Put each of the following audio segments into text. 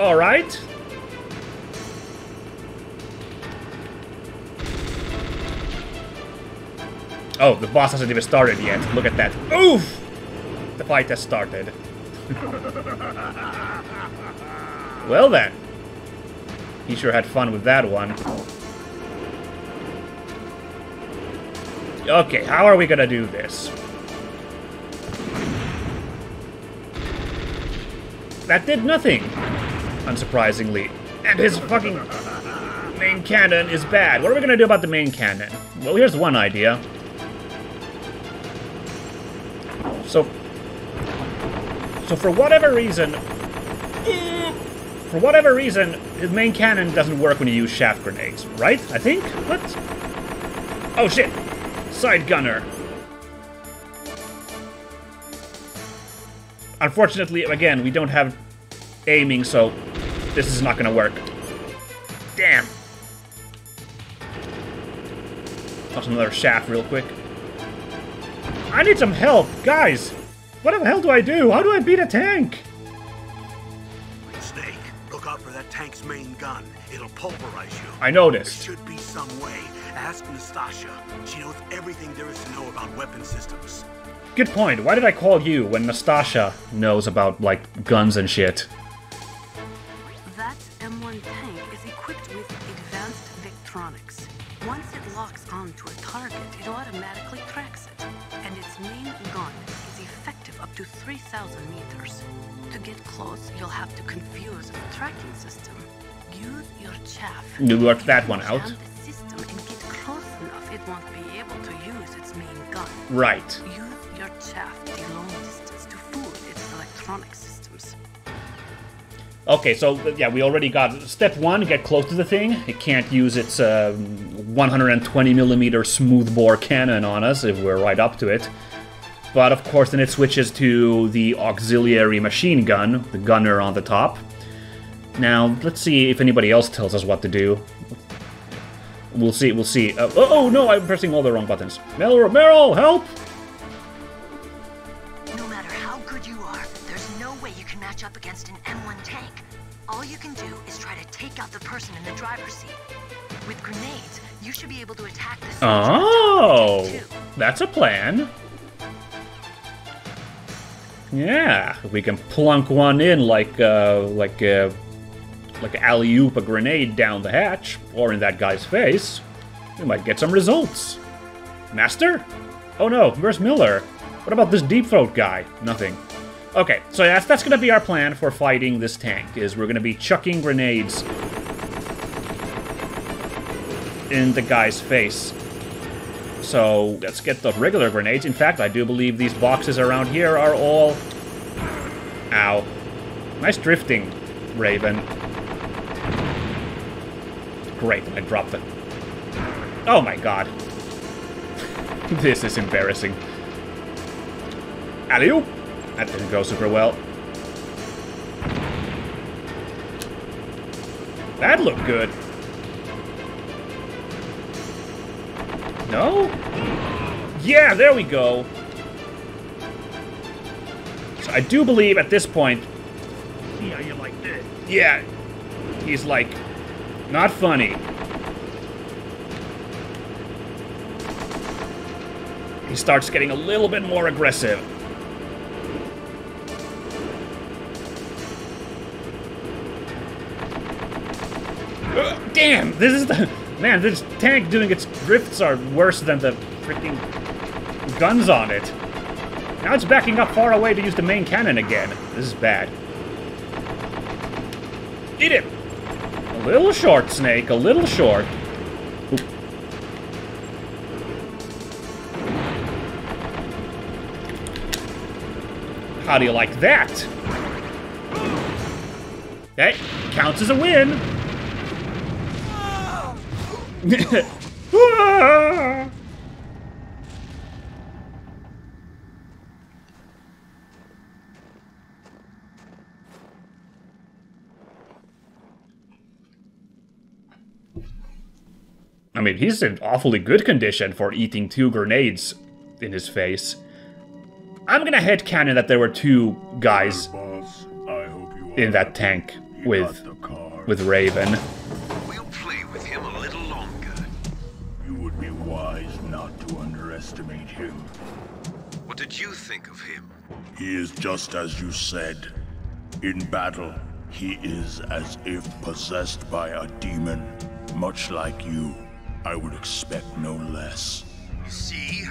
Alright. Oh, the boss hasn't even started yet. Look at that. Oof! The fight has started. Well then. He sure had fun with that one. Okay, how are we gonna do this? That did nothing, unsurprisingly. And his fucking main cannon is bad. What are we gonna do about the main cannon? Well, here's one idea. So for whatever reason, his main cannon doesn't work when you use shaft grenades, right? I think? What? Oh shit! Side gunner. Unfortunately, again, we don't have aiming, so this is not gonna work. Damn. Toss another shaft real quick. I need some help, guys! What the hell do I do? How do I beat a tank? Snake, look out for that tank's main gun. It'll pulverize you. I noticed. There should be some way. Ask Nastasha. She knows everything there is to know about weapon systems. Good point. Why did I call you when Nastasha knows about, like, guns and shit? That M1 tank is equipped with advanced Victronics. Once it locks onto a target, it automatically tracks it. And its main gun is effective up to 3,000 meters. To get close, you'll have to confuse the tracking system. Use your chaff. You worked that one out. Jam the system and get close enough, it won't be able to use its main gun. Right. Use your chaff the long distance to fool its electronic systems. Okay, so, yeah, we already got step one, get close to the thing. It can't use its 120mm smoothbore cannon on us if we're right up to it. But, of course, then it switches to the auxiliary machine gun, the gunner on the top. Now, let's see if anybody else tells us what to do. We'll see, we'll see. Oh, no, I'm pressing all the wrong buttons. Meryl, help! No matter how good you are, there's no way you can match up against an M1 tank. All you can do is try to take out the person in the driver's seat. With grenades, you should be able to attack the soldier on top of the tank, too. That's a plan. Yeah, we can plunk one in like alley-oop a grenade down the hatch, or in that guy's face. We might get some results. Master? Oh no, where's Miller? What about this deep throat guy? Nothing. Okay, so that's gonna be our plan for fighting this tank, is we're gonna be chucking grenades in the guy's face. So, let's get the regular grenades. In fact, I do believe these boxes around here are all... Ow. Nice drifting, Raven. Great, I dropped it. Oh my god. This is embarrassing. Alley-oop! That didn't go super well. That looked good. No? Yeah, there we go. So I do believe at this point... Yeah, you like this. Yeah. He's like... Not funny. He starts getting a little bit more aggressive. Damn! This is the... Man, this tank doing its drifts are worse than the freaking guns on it. Now it's backing up far away to use the main cannon again. This is bad. Eat it! A little short, Snake, a little short. Oop. How do you like that? Hey, counts as a win. I mean, he's in awfully good condition for eating 2 grenades in his face. I'm gonna headcanon that there were 2 guys Boss, I hope you in that tank. with Raven. We'll play with him a little longer. You would be wise not to underestimate him. What did you think of him? He is just as you said. In battle, he is as if possessed by a demon. Much like you, I would expect no less. See?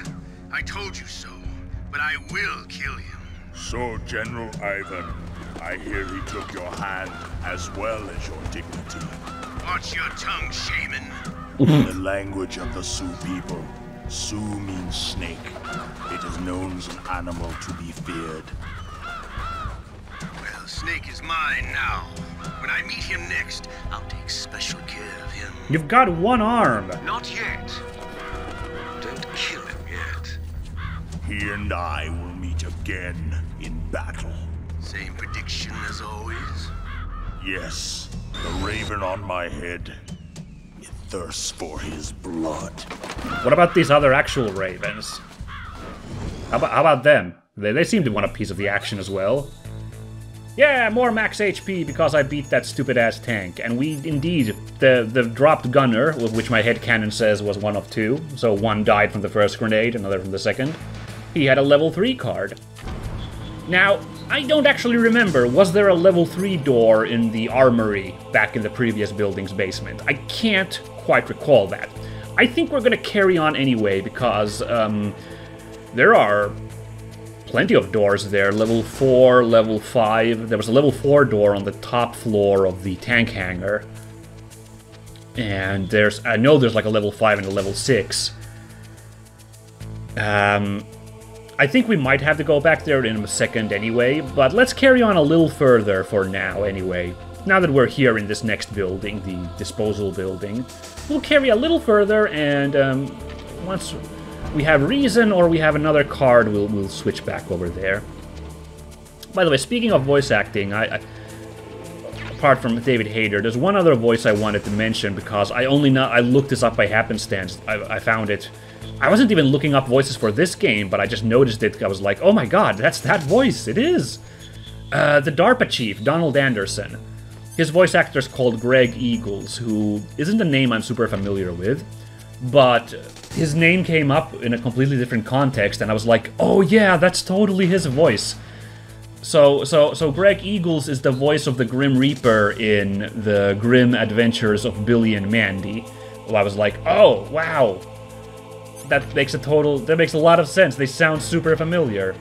I told you so. But I will kill him. So, General Ivan, I hear he took your hand as well as your dignity. Watch your tongue, shaman. In the language of the Sioux people, Sioux means snake. It is known as an animal to be feared. Well, Snake is mine now. When I meet him next, I'll take special care of him. You've got one arm. Not yet. Don't kill him yet. He and I will meet again in battle. Same prediction as always? Yes, the raven on my head. It thirsts for his blood. What about these other actual ravens? How about them? They seem to want a piece of the action as well. Yeah, more max HP because I beat that stupid-ass tank. And we, indeed, the dropped gunner, which my headcanon says was one of two, so one died from the first grenade, another from the second, he had a level 3 card. Now, I don't actually remember, was there a level 3 door in the armory back in the previous building's basement? I can't quite recall that. I think we're gonna carry on anyway, because there are plenty of doors there. Level 4, level 5. There was a level 4 door on the top floor of the tank hangar. And I know there's like a level 5 and a level 6. I think we might have to go back there in a second anyway, but let's carry on a little further for now anyway. Now that we're here in this next building, the disposal building, we'll carry a little further, and once we have reason or we have another card, we'll switch back over there. By the way, speaking of voice acting, apart from David Hayter, there's one other voice I wanted to mention because I looked this up by happenstance. I found it. I wasn't even looking up voices for this game, but I just noticed it. I was like, oh my god, that's that voice. It is. The DARPA chief, Donald Anderson. His voice actor is called Greg Eagles, who isn't a name I'm super familiar with, but his name came up in a completely different context, and I was like, oh yeah, that's totally his voice. So Greg Eagles is the voice of the Grim Reaper in the Grim Adventures of Billy and Mandy. Well, I was like, oh wow. That makes a lot of sense. They sound super familiar.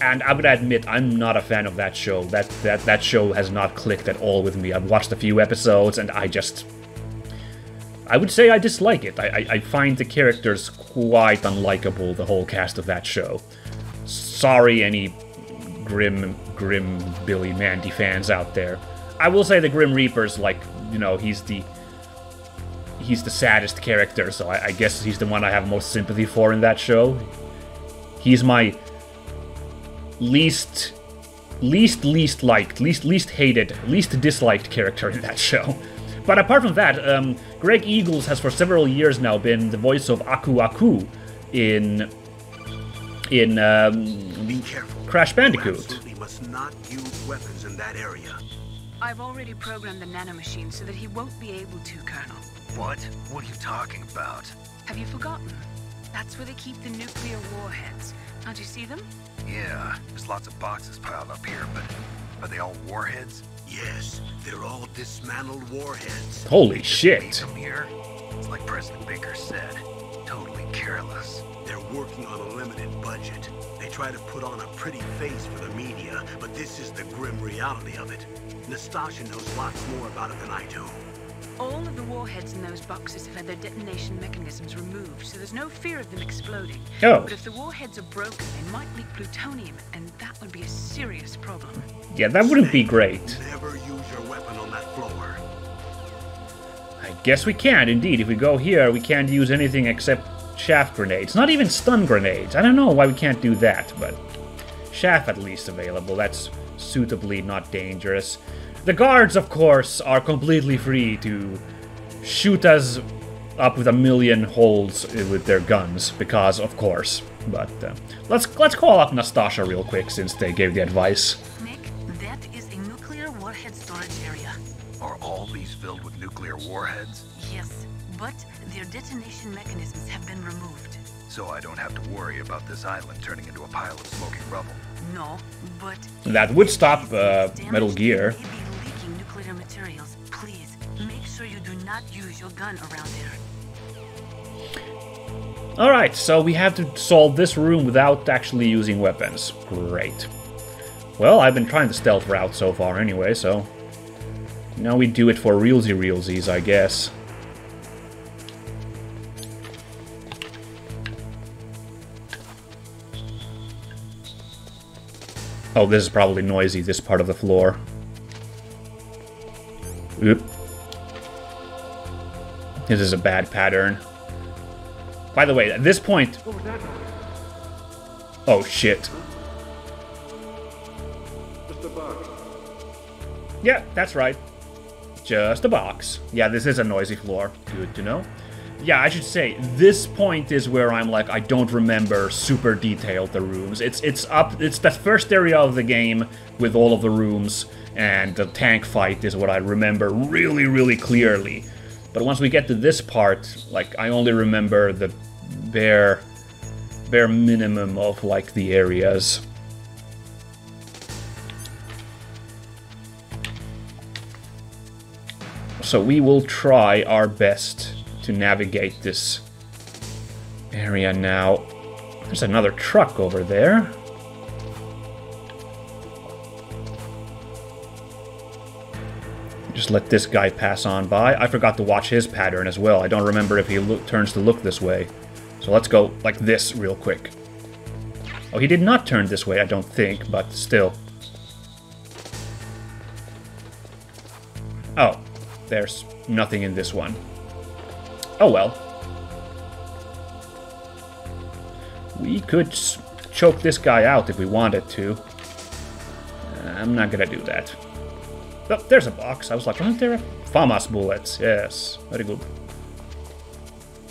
And I'm gonna admit, I'm not a fan of that show. That show has not clicked at all with me. I've watched a few episodes, and I would say I dislike it. I find the characters quite unlikable, the whole cast of that show. Sorry, any Grim Billy Mandy fans out there. I will say the Grim Reaper's like, you know, he's the saddest character, so I guess he's the one I have most sympathy for in that show. He's my least liked, least hated, least disliked character in that show. But apart from that, Greg Eagles has for several years now been the voice of Aku Aku in Be careful. Crash You Bandicoot. absolutely must not use weapons in that area. I've already programmed the nanomachine so that he won't be able to, Colonel. What? What are you talking about? Have you forgotten? That's where they keep the nuclear warheads. Don't you see them? Yeah, there's lots of boxes piled up here, but are they all warheads? Yes, they're all dismantled warheads. Holy Leave shit. them here? It's like President Baker said, totally careless. They're working on a limited budget. They try to put on a pretty face for the media, but this is the grim reality of it. Nastasha knows lots more about it than I do. All of the warheads in those boxes have had their detonation mechanisms removed, so there's no fear of them exploding. Oh. But if the warheads are broken, they might leak plutonium, and that would be a serious problem. Yeah, that wouldn't be great. Never use your weapon on that floor. I guess we can, indeed. If we go here, we can't use anything except chaff grenades. Not even stun grenades. I don't know why we can't do that, but chaff at least available. That's suitably not dangerous. The guards, of course, are completely free to shoot us up with a million holes with their guns, because, of course. But let's call up Nastasha real quick, since they gave the advice. Nick, that is a nuclear warhead storage area. Are all these filled with nuclear warheads? Yes, but their detonation mechanisms have been removed. So I don't have to worry about this island turning into a pile of smoking rubble. No, but That would stop Damage Metal Gear. may be leaking nuclear materials. Please make sure you do not use your gun around there. Alright, so we have to solve this room without actually using weapons. Great. Well, I've been trying the stealth route so far anyway, so... now we do it for realsies, I guess. Oh, this is probably noisy, this part of the floor. Oop. This is a bad pattern. By the way, at this point... oh, shit. Yeah, that's right. Just a box. Yeah, this is a noisy floor. Good to know. Yeah, I should say, this point is where I'm like, I don't remember super detailed the rooms. It's the first area of the game with all of the rooms, and the tank fight is what I remember really, really clearly. But once we get to this part, like, I only remember the bare minimum of, like, the areas. So we will try our best to navigate this area now. There's another truck over there. Just let this guy pass on by. I forgot to watch his pattern as well. I don't remember if he turns to look this way. So let's go like this real quick. Oh, he did not turn this way, I don't think, but still. Oh, there's nothing in this one. Oh well. We could choke this guy out if we wanted to. I'm not gonna do that. Oh, there's a box. I was like, wasn't there a... FAMAS bullets, yes. Very good.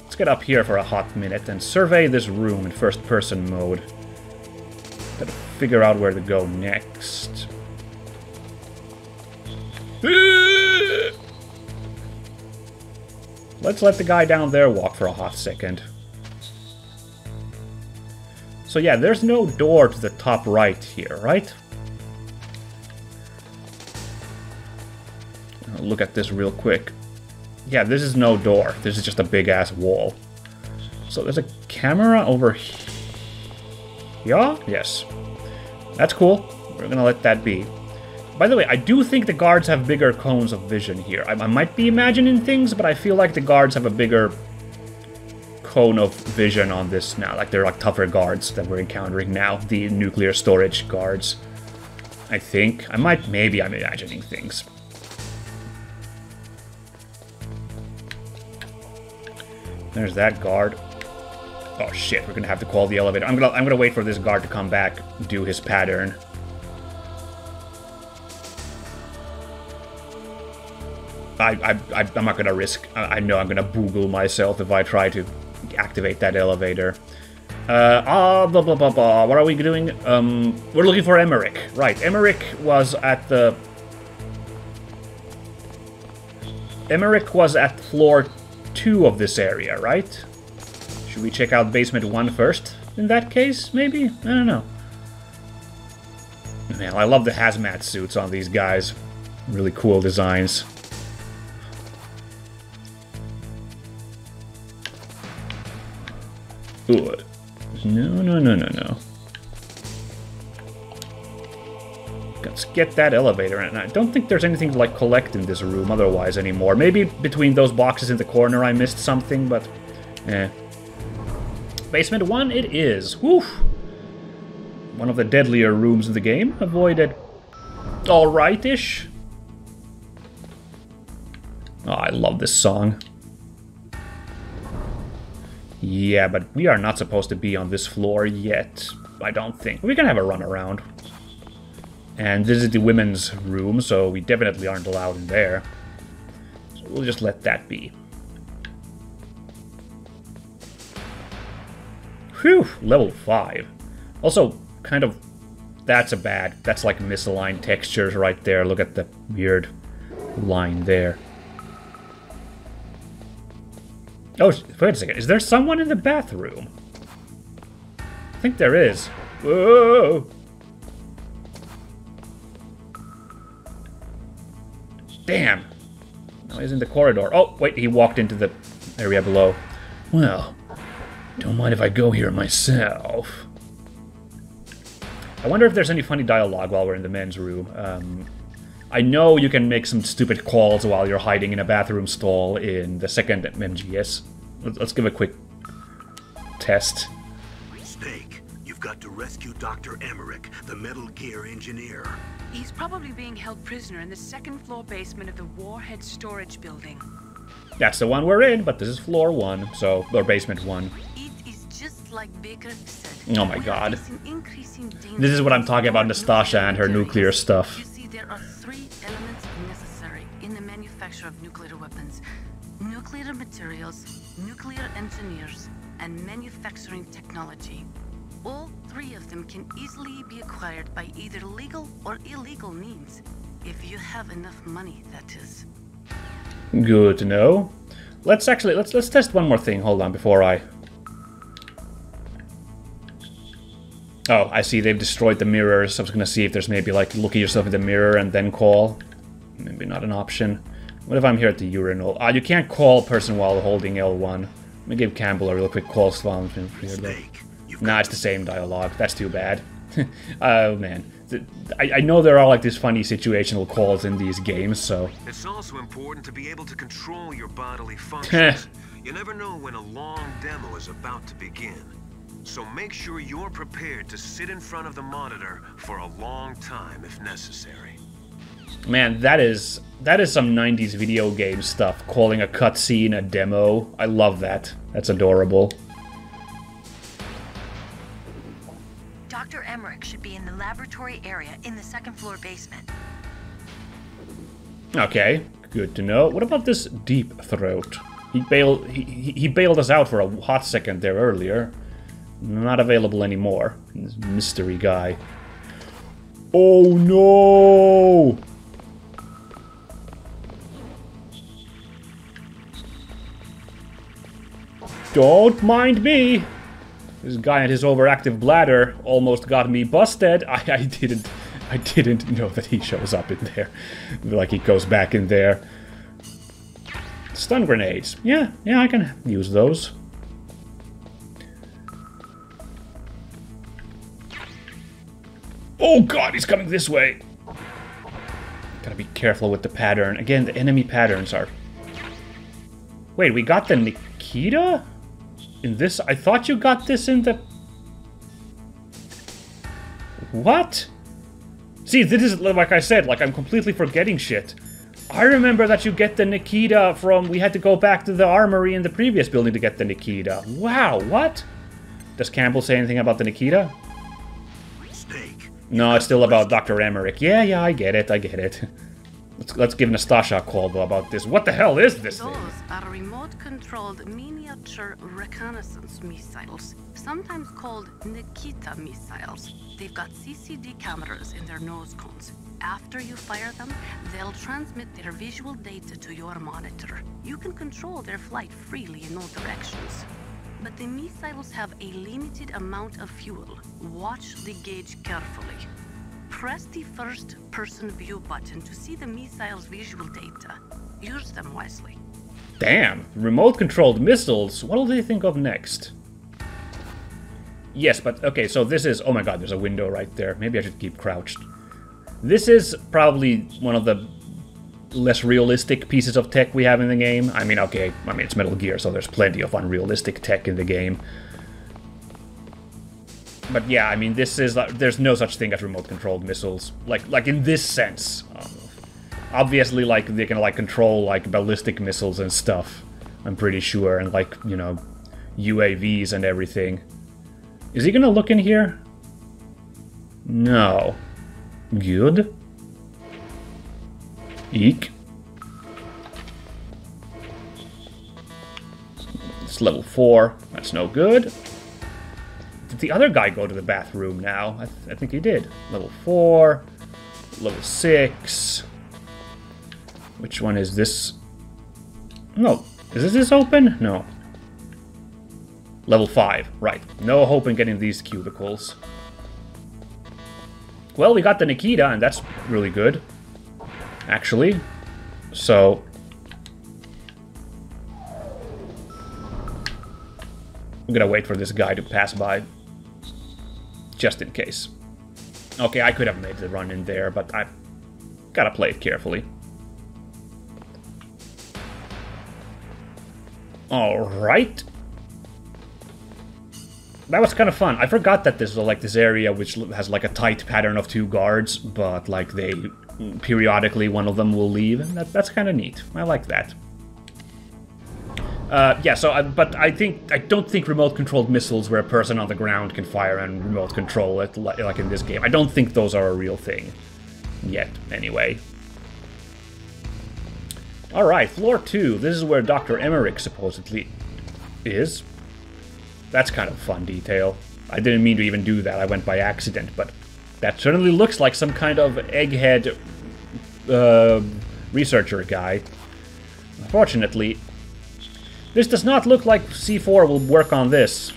Let's get up here for a hot minute and survey this room in first-person mode. Gotta figure out where to go next. Let's let the guy down there walk for a hot second. So yeah, there's no door to the top right here, right? I'll look at this real quick. Yeah, this is no door. This is just a big-ass wall. So there's a camera over here. Yeah? Yes. That's cool. We're gonna let that be. By the way, I do think the guards have bigger cones of vision here. I might be imagining things, but I feel like the guards have a bigger cone of vision on this now. Like, they're like tougher guards that we're encountering now. The nuclear storage guards. I think. Maybe I'm imagining things. There's that guard. Oh shit, we're gonna have to call the elevator. I'm gonna wait for this guard to come back, do his pattern. I'm not gonna risk. I know I'm gonna boogle myself if I try to activate that elevator. Blah blah blah blah. What are we doing? We're looking for Emmerich. Right, Emmerich was at floor 2 of this area, right? Should we check out basement 1 first? In that case, maybe? I don't know. Man, I love the hazmat suits on these guys. Really cool designs. Ooh. No. Let's get that elevator, and I don't think there's anything to, like, collect in this room otherwise anymore. Maybe between those boxes in the corner I missed something, but... eh. Basement 1 it is. Woof! One of the deadlier rooms in the game. Avoided. Alright-ish. Oh, I love this song. Yeah, but we are not supposed to be on this floor yet. I don't think. We can have a run around. And this is the women's room, so we definitely aren't allowed in there. So we'll just let that be. Whew, level 5. Also, kind of That's a bad. That's like misaligned textures right there. Look at the weird line there. Oh, wait a second. Is there someone in the bathroom? I think there is. Whoa! Damn! No, he's in the corridor. Oh, wait, he walked into the area below. Well, don't mind if I go here myself. I wonder if there's any funny dialogue while we're in the men's room. I know you can make some stupid calls while you're hiding in a bathroom stall in the second MGS. Let's give a quick test. Snake, you've got to rescue Dr. Emmerich, the Metal Gear engineer. He's probably being held prisoner in the second-floor basement of the Warhead Storage Building. That's the one we're in, but this is floor 1, so, or basement 1. It is just like Baker said. Oh my god. Increasing danger. This is what I'm talking about, Nastasha and her nuclear stuff. You see, there are 3 elements necessary in the manufacture of nuclear weapons. Nuclear materials, nuclear engineers, and manufacturing technology. All 3 of them can easily be acquired by either legal or illegal means. If you have enough money, that is. Good to know. Let's test one more thing. Hold on, before I... Oh, I see they've destroyed the mirrors. I was gonna see if there's maybe like look at yourself in the mirror and then call. Maybe not an option. What if I'm here at the urinal? You can't call a person while holding L1. Let me give Campbell a real quick call while I'm here though. Nah, it's the same dialogue. That's too bad. Oh man. I know there are like these funny situational calls in these games, so... It's also important to be able to control your bodily functions. You never know when a long demo is about to begin. So make sure you're prepared to sit in front of the monitor for a long time if necessary. Man, that is some 90s video game stuff. Calling a cutscene a demo. I love that. That's adorable. Dr. Emmerich should be in the laboratory area in the second-floor basement. Okay, good to know. What about this Deep Throat? He bailed us out for a hot second there earlier. Not available anymore. This mystery guy. Oh no! Don't mind me! This guy and his overactive bladder almost got me busted. I didn't know that he shows up in there. Like he goes back in there. Stun grenades. Yeah, I can use those. Oh god, he's coming this way! Gotta be careful with the pattern. Again, the enemy patterns are... Wait, we got the Nikita? In this? I thought you got this in the... What? See, this is, like I said, like I'm completely forgetting shit. I remember that you get the Nikita from... We had to go back to the armory in the previous building to get the Nikita. Wow, what? Does Campbell say anything about the Nikita? Snake. No, it's still about Dr. Emmerich. Yeah, I get it. Let's give Nastasha a call, though, about this. What the hell is this thing? Those are remote-controlled miniature reconnaissance missiles, sometimes called Nikita missiles. They've got CCD cameras in their nose cones. After you fire them, they'll transmit their visual data to your monitor. You can control their flight freely in all directions. But the missiles have a limited amount of fuel. Watch the gauge carefully. Press the first-person view button to see the missile's visual data. Use them wisely. Damn, remote-controlled missiles. What will they think of next? Yes, but okay, so this is... Oh my god, there's a window right there. Maybe I should keep crouched. This is probably one of the less realistic pieces of tech we have in the game. I mean, okay, it's Metal Gear, so there's plenty of unrealistic tech in the game. But yeah, I mean, this is... there's no such thing as remote-controlled missiles. Like in this sense. Obviously, like, they can, like, control, like, ballistic missiles and stuff. I'm pretty sure. And, like, you know, UAVs and everything. Is he gonna look in here? No. Good. Eek. It's level 4. That's no good. Did the other guy go to the bathroom now? I think he did. Level 4, level 6. Which one is this? No. Is this open? No. Level 5. Right. No hope in getting these cubicles. Well, we got the Nikita, and that's really good. Actually. So... I'm gonna wait for this guy to pass by. Just in case. Okay, I could have made the run in there, but I gotta play it carefully. Alright. That was kind of fun. I forgot that this was like this area which has like a tight pattern of 2 guards, but like they periodically one of them will leave, and that's kind of neat. I like that. Yeah, so, but I don't think remote-controlled missiles where a person on the ground can fire and remote control it, like in this game. I don't think those are a real thing. Yet, anyway. Alright, floor 2. This is where Dr. Emmerich supposedly is. That's kind of a fun detail. I didn't mean to even do that, I went by accident, but that certainly looks like some kind of egghead researcher guy. Unfortunately, this does not look like C4 will work on this.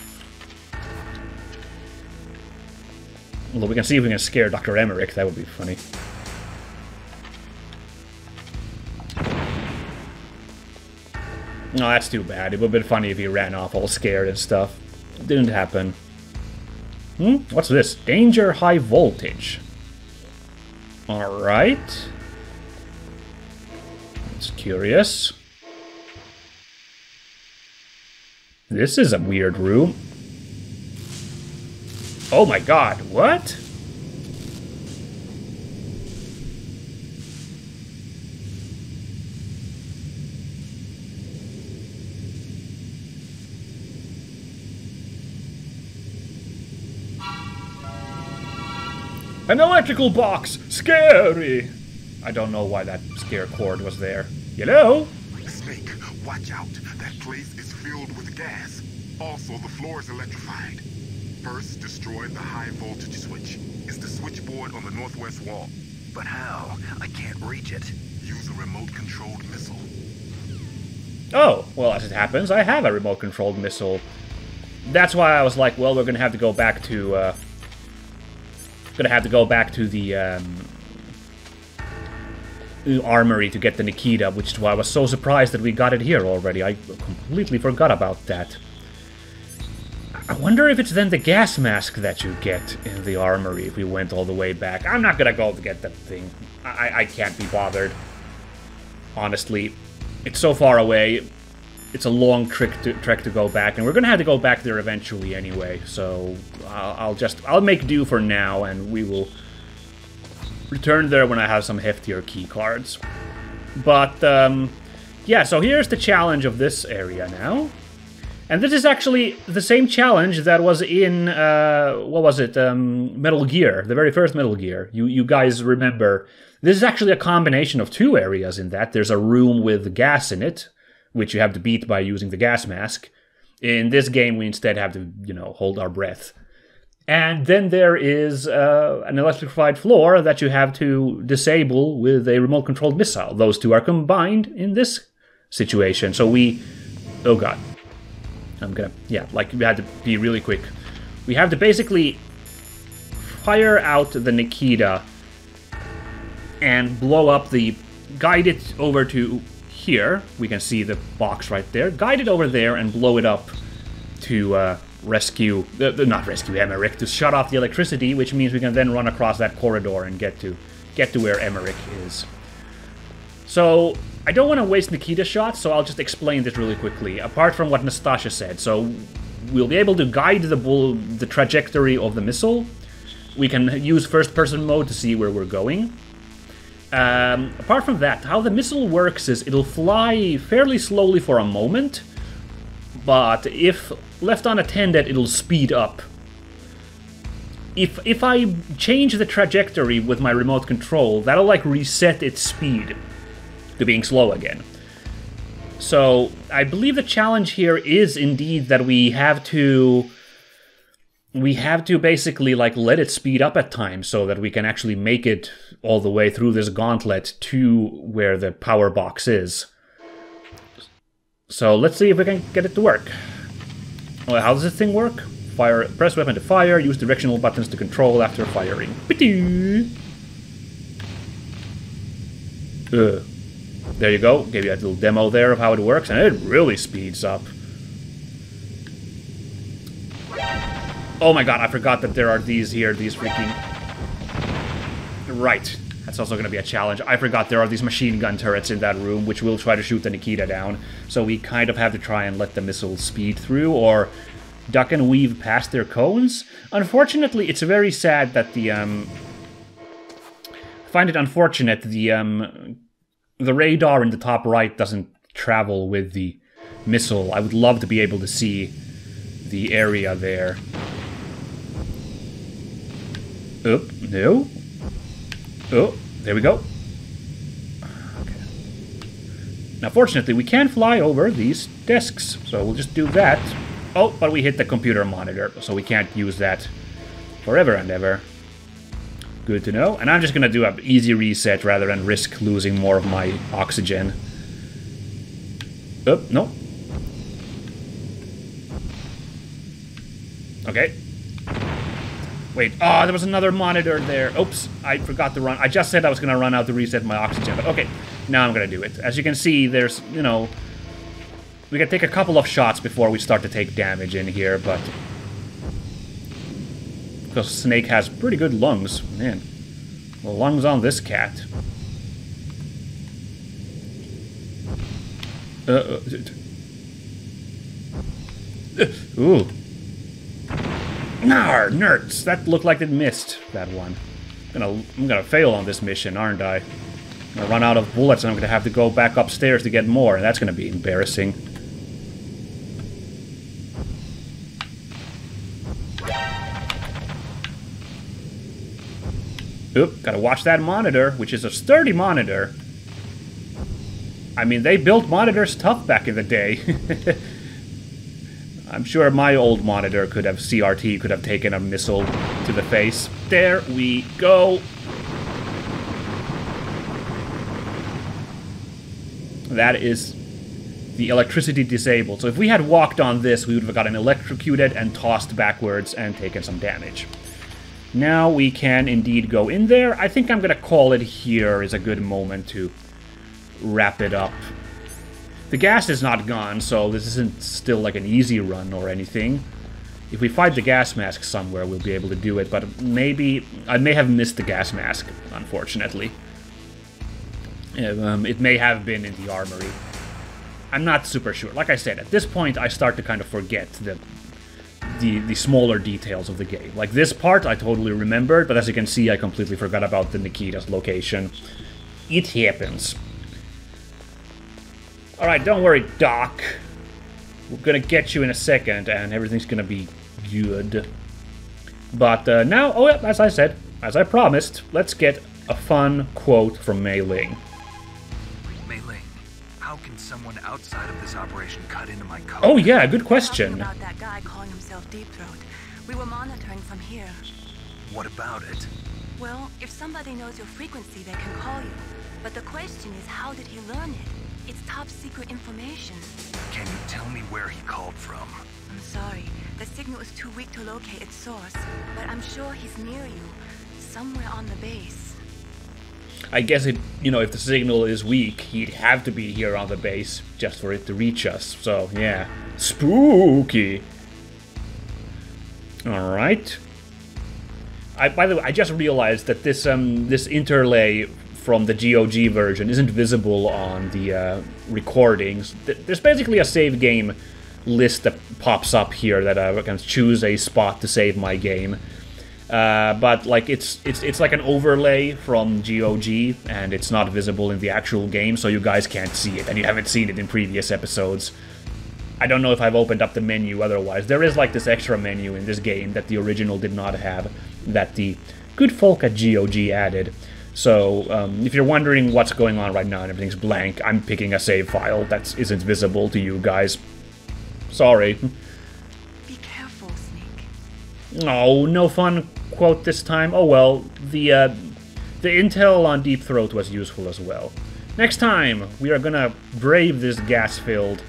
Although we can see if we can scare Dr. Emmerich, that would be funny. No, that's too bad. It would have been funny if he ran off all scared and stuff. It didn't happen. What's this? Danger high voltage. Alright. It's curious. This is a weird room. Oh my god, what? An electrical box! Scary! I don't know why that scare cord was there. Hello? Snake, watch out. That place is filled with gas. Also, the floor is electrified. First, destroy the high voltage switch. It's the switchboard on the northwest wall. But how? I can't reach it. Use a remote-controlled missile. Oh, well, as it happens, I have a remote-controlled missile. That's why I was like, well, we're gonna have to go back to, the armory to get the Nikita, which is why I was so surprised that we got it here already. I completely forgot about that. I wonder if it's then the gas mask that you get in the armory if we went all the way back. I'm not gonna go to get that thing. I can't be bothered. Honestly, it's so far away. It's a long trek to go back, and we're gonna have to go back there eventually anyway. So I'll make do for now, and we will return there when I have some heftier key cards. But yeah, so here's the challenge of this area now. And this is actually the same challenge that was in, what was it, Metal Gear, the very first Metal Gear. You guys remember, this is actually a combination of 2 areas in that. There's a room with gas in it, which you have to beat by using the gas mask. In this game, we instead have to, you know, hold our breath. And then there is an electrified floor that you have to disable with a remote-controlled missile. Those 2 are combined in this situation. So we... Oh god. I'm gonna... Yeah, like, we had to be really quick. We have to basically fire out the Nikita and blow up the... Guide it over to here. We can see the box right there. Guide it over there and blow it up to rescue... not rescue Emmerich, to shut off the electricity, which means we can then run across that corridor and get to where Emmerich is. So... I don't want to waste Nikita shots, so I'll just explain this really quickly, apart from what Nastasha said. So, we'll be able to guide the trajectory of the missile. We can use first-person mode to see where we're going. Apart from that, how the missile works is it'll fly fairly slowly for a moment, but if left unattended, it'll speed up. If I change the trajectory with my remote control, that'll like reset its speed to being slow again. So I believe the challenge here is indeed that we have to we have to basically like let it speed up at times so that we can actually make it all the way through this gauntlet to where the power box is. So let's see if we can get it to work. Well, how does this thing work? Fire, press weapon to fire, use directional buttons to control after firing. There you go, gave you a little demo there of how it works, and it really speeds up. Oh my god, I forgot that there are these here, these freaking... Right, that's also going to be a challenge. I forgot there are these machine gun turrets in that room, which will try to shoot the Nikita down. So we kind of have to try and let the missile speed through, or duck and weave past their cones. Unfortunately, it's very sad that the, I find it unfortunate the radar in the top right doesn't travel with the missile. I would love to be able to see the area there. Oh, no. Oh, there we go. Okay. Now, fortunately, we can fly over these desks, so we'll just do that. Oh, but we hit the computer monitor, so we can't use that forever and ever. Good to know. And I'm just gonna do an easy reset rather than risk losing more of my oxygen. Oh, no. Okay. Wait, oh, there was another monitor there. Oops, I forgot to run. I just said I was going to run out to reset my oxygen, but okay, now I'm going to do it. As you can see, there's, you know, we can take a couple of shots before we start to take damage in here, but... Because Snake has pretty good lungs. Man, the lungs on this cat. Ooh. Nar, nerds! That looked like it missed, that one. I'm gonna fail on this mission, aren't I? I'm gonna run out of bullets and I'm gonna have to go back upstairs to get more, and that's gonna be embarrassing. Oop, gotta watch that monitor, which is a sturdy monitor. I mean, they built monitors tough back in the day. I'm sure my old monitor could have, CRT could have taken a missile to the face. There we go. That is the electricity disabled. So if we had walked on this, we would have gotten electrocuted and tossed backwards and taken some damage. Now we can indeed go in there. I think I'm going to call it here is a good moment to wrap it up. The gas is not gone, so this isn't still like an easy run or anything. If we find the gas mask somewhere, we'll be able to do it, but maybe... I may have missed the gas mask, unfortunately. It may have been in the armory. I'm not super sure. Like I said, at this point, I start to kind of forget the smaller details of the game. Like this part, I totally remembered, but as you can see, I completely forgot about the Nikita's location. It happens. Alright, don't worry, Doc. We're gonna get you in a second, and everything's gonna be good. But now, oh yeah, as I said, as I promised, let's get a fun quote from Mei Ling. Mei Ling, how can someone outside of this operation cut into my code? Oh yeah, good question. Talking about that guy calling himself Deep Throat. We were monitoring from here. What about it? Well, if somebody knows your frequency, they can call you. But the question is, how did he learn it? It's top secret information. Can you tell me where he called from? I'm sorry. The signal is too weak to locate its source. But I'm sure he's near you. Somewhere on the base. I guess it, you know, if the signal is weak, he'd have to be here on the base just for it to reach us. So, yeah. Spooky. Alright. By the way, I just realized that this this interlay from the GOG version isn't visible on the recordings. There's basically a save game list that pops up here that I can choose a spot to save my game. But like it's like an overlay from GOG, and it's not visible in the actual game, so you guys can't see it, and you haven't seen it in previous episodes. I don't know if I've opened up the menu otherwise. There is like this extra menu in this game that the original did not have, that the good folk at GOG added. So, if you're wondering what's going on right now and everything's blank, I'm picking a save file that isn't visible to you guys. Sorry. Be careful, Snake. Oh, no fun quote this time. Oh well, the intel on Deep Throat was useful as well. Next time, we are gonna brave this gas-filled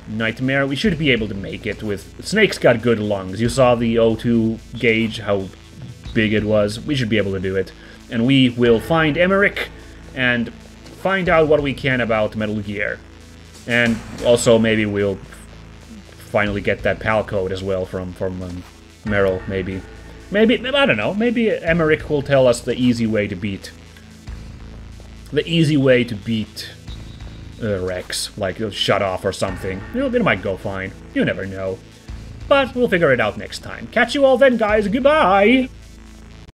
nightmare. We should be able to make it with... Snake's got good lungs. You saw the O2 gauge, how big it was. We should be able to do it. And we will find Emmerich and find out what we can about Metal Gear. And also maybe we'll finally get that PAL code as well from Meryl, maybe. Maybe, I don't know, maybe Emmerich will tell us the easy way to beat... Rex, like shut off or something. You know, it might go fine. You never know. But we'll figure it out next time. Catch you all then, guys. Goodbye!